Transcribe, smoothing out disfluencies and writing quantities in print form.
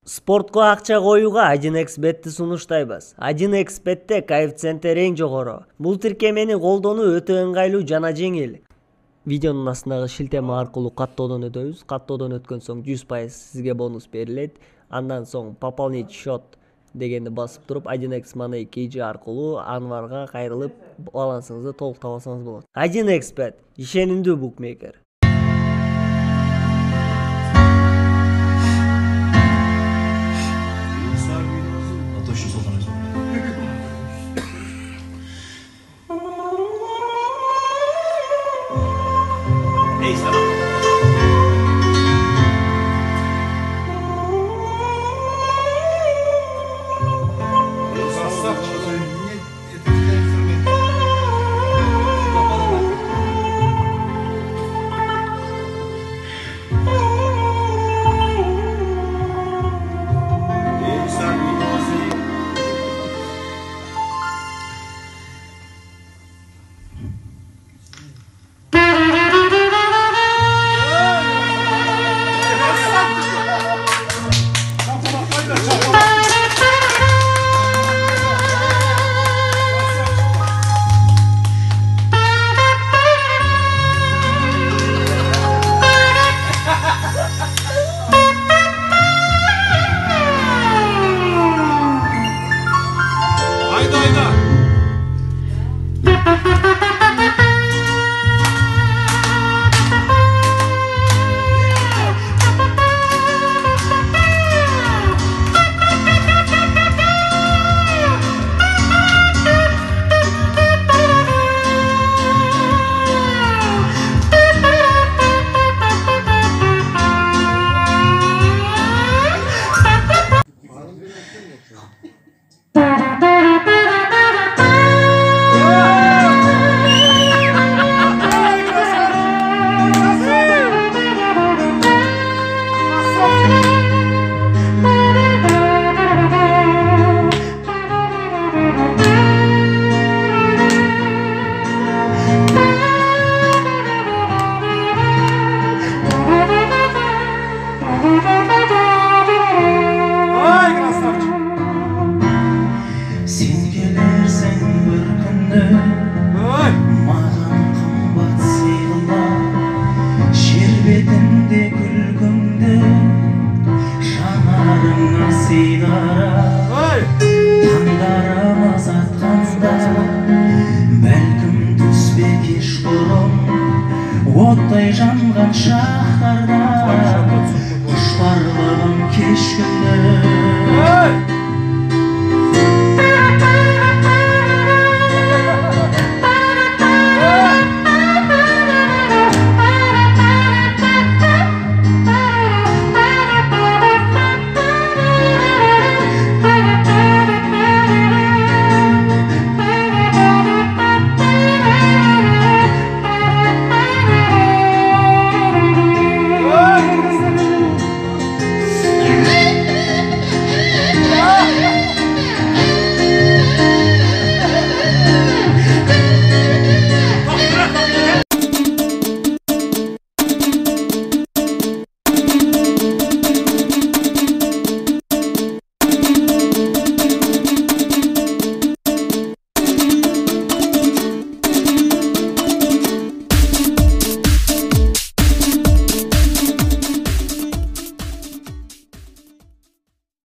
Спортко акча коюуга 1xbetти сунуштайбыз. 1xbetте коэффициенттер эң жогору. Бул тиркемени колдонуу өтө ыңгайлуу жана жеңил. Видеонун астындагы шилтеме аркылуу каттоодон өтөбүз. Каттоодон өткөн соң 100% сизге бонус берилет. Андан соң пополнить счет дегенди басып туруп 1x Money KG аркылуу анварга кайрылып балансыңызды толуктап алсаңыз болот. 1xbet ишенимдүү букмекер. Sen gelersen bir günde